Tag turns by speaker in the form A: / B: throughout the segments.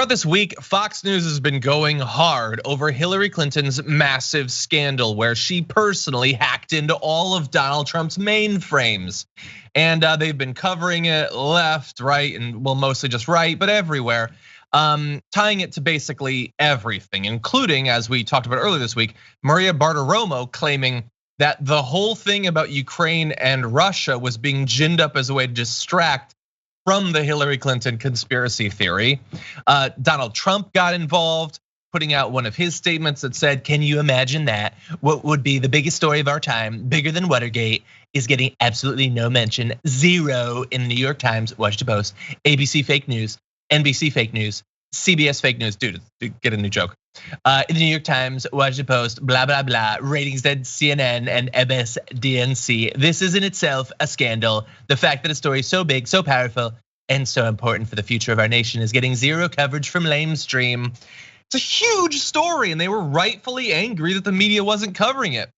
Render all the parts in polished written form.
A: Throughout this week, Fox News has been going hard over Hillary Clinton's massive scandal where she personally hacked into all of Donald Trump's mainframes. And they've been covering it left, right, and well, mostly just right, but everywhere. Tying it to basically everything, including, as we talked about earlier this week, Maria Bartiromo claiming that the whole thing about Ukraine and Russia was being ginned up as a way to distract from the Hillary Clinton conspiracy theory. Donald Trump got involved, putting out one of his statements that said, "Can you imagine that? What would be the biggest story of our time, bigger than Watergate, is getting absolutely no mention, zero in the New York Times, Washington Post, ABC fake news, NBC fake news, CBS fake news." Dude, get a new joke. In the New York Times, Washington Post, blah, blah, blah, ratings at CNN and MSDNC. This is in itself a scandal. The fact that a story is so big, so powerful, and so important for the future of our nation is getting zero coverage from lamestream. It's a huge story, and they were rightfully angry that the media wasn't covering it.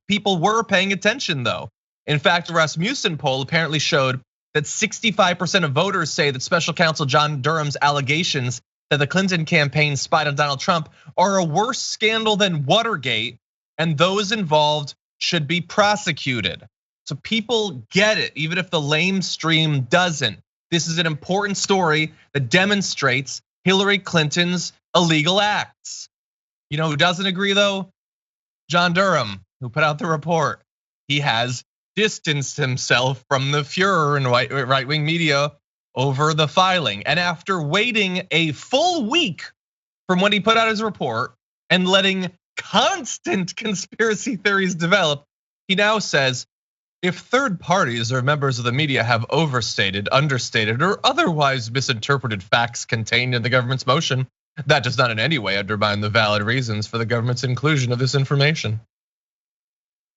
A: People were paying attention though. In fact, a Rasmussen poll apparently showed that 65% of voters say that Special Counsel John Durham's allegations that the Clinton campaign spied on Donald Trump are a worse scandal than Watergate, and those involved should be prosecuted. So people get it, even if the lamestream doesn't. This is an important story that demonstrates Hillary Clinton's illegal acts. You know who doesn't agree though? John Durham, who put out the report. He has distanced himself from the Fuhrer and right-wing media over the filing. And after waiting a full week from when he put out his report and letting constant conspiracy theories develop, he now says, if third parties or members of the media have overstated, understated, or otherwise misinterpreted facts contained in the government's motion, that does not in any way undermine the valid reasons for the government's inclusion of this information.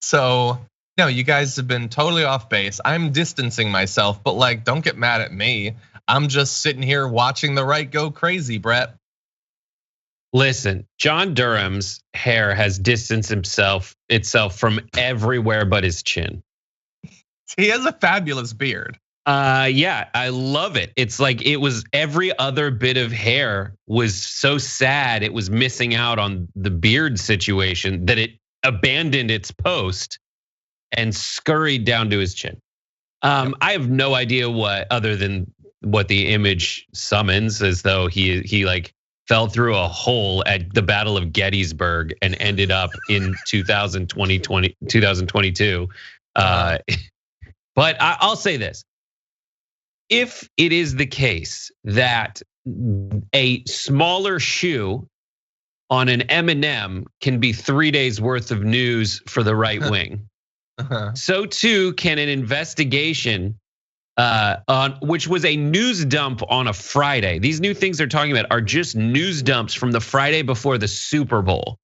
A: So, no, you guys have been totally off base. I'm distancing myself, but like, don't get mad at me. I'm just sitting here watching the right go crazy, Brett.
B: Listen, John Durham's hair has distanced itself from everywhere but his chin.
A: He has a fabulous beard.
B: Yeah, I love it. It's like it was every other bit of hair was so sad it was missing out on the beard situation that it abandoned its post and scurried down to his chin. I have no idea what other than what the image summons, as though he like fell through a hole at the Battle of Gettysburg and ended up in 2022. But I'll say this. If it is the case that a smaller shoe on an M&M can be 3 days worth of news for the right wing, so too can an investigation on which was a news dump on a Friday. These new things they're talking about are just news dumps from the Friday before the Super Bowl.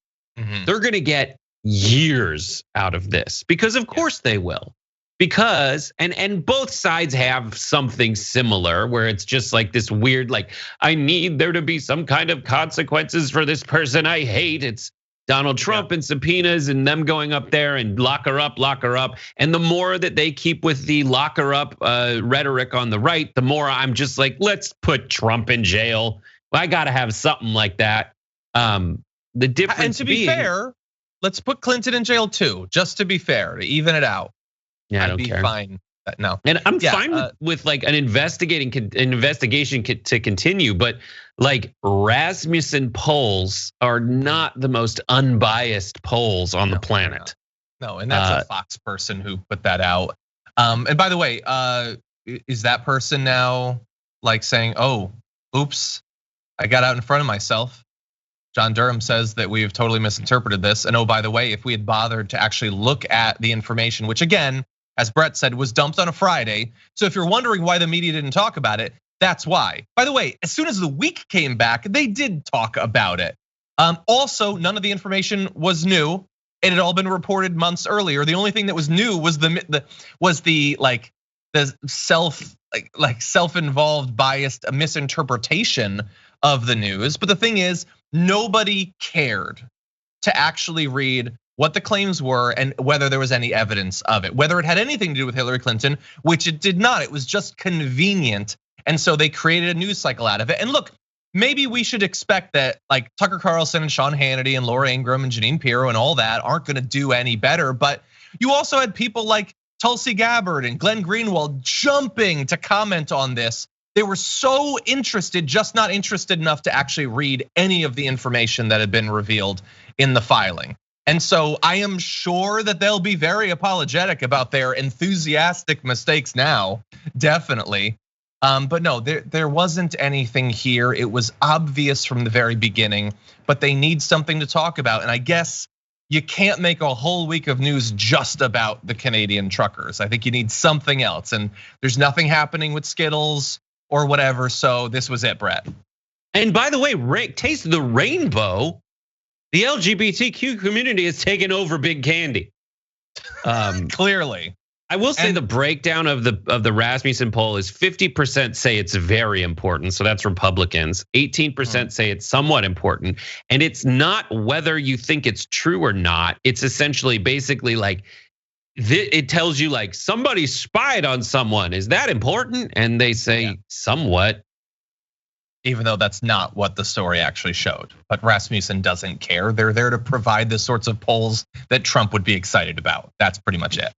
B: They're gonna get years out of this because of course they will. Because and both sides have something similar where it's just like this weird, like, I need there to be some kind of consequences for this person I hate. It's Donald Trump and subpoenas and them going up there and lock her up. And the more that they keep with the lock her up rhetoric on the right, the more I'm just like, let's put Trump in jail. I gotta have something like that. The difference
A: and to be fair, let's put Clinton in jail too, just to be fair, to even it out.
B: Yeah, I don't care.
A: Fine. No,
B: and I'm fine with like an investigation to continue, but like Rasmussen polls are not the most unbiased polls on the planet.
A: No, and that's a Fox person who put that out. And by the way, is that person now like saying, "Oh, oops, I got out in front of myself"? John Durham says that we've totally misinterpreted this. And oh, by the way, if we had bothered to actually look at the information, which again, as Brett said, was dumped on a Friday. So if you're wondering why the media didn't talk about it, that's why. By the way, as soon as the week came back, they did talk about it. Also, none of the information was new. It had all been reported months earlier. The only thing that was new was the self-involved biased misinterpretation of the news. But the thing is, nobody cared to actually read what the claims were and whether there was any evidence of it, whether it had anything to do with Hillary Clinton, which it did not. It was just convenient. And so they created a news cycle out of it. And look, maybe we should expect that like Tucker Carlson and Sean Hannity and Laura Ingraham and Janine Pirro and all that aren't gonna do any better. But you also had people like Tulsi Gabbard and Glenn Greenwald jumping to comment on this. They were so interested, just not interested enough to actually read any of the information that had been revealed in the filing. And so I am sure that they'll be very apologetic about their enthusiastic mistakes now, definitely. But no, there wasn't anything here. It was obvious from the very beginning, but they need something to talk about. And I guess you can't make a whole week of news just about the Canadian truckers. I think you need something else. And there's nothing happening with Skittles or whatever. So this was it, Brett.
B: And by the way, Taste the Rainbow, the LGBTQ community has taken over Big Candy.
A: Clearly.
B: I will say the breakdown of the Rasmussen poll is 50% say it's very important, so that's Republicans. 18% say it's somewhat important, and it's not whether you think it's true or not. It's essentially basically like it tells you like somebody spied on someone. Is that important? And they say somewhat.
A: Even though that's not what the story actually showed. But Rasmussen doesn't care. They're there to provide the sorts of polls that Trump would be excited about. That's pretty much it.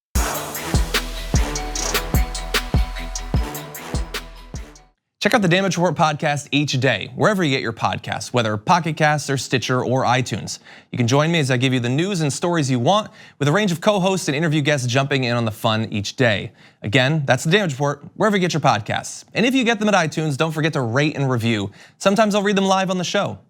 C: Check out the Damage Report podcast each day, wherever you get your podcasts, whether Pocket Casts or Stitcher or iTunes. You can join me as I give you the news and stories you want, with a range of co-hosts and interview guests jumping in on the fun each day. Again, that's the Damage Report, wherever you get your podcasts. And if you get them at iTunes, don't forget to rate and review. Sometimes I'll read them live on the show.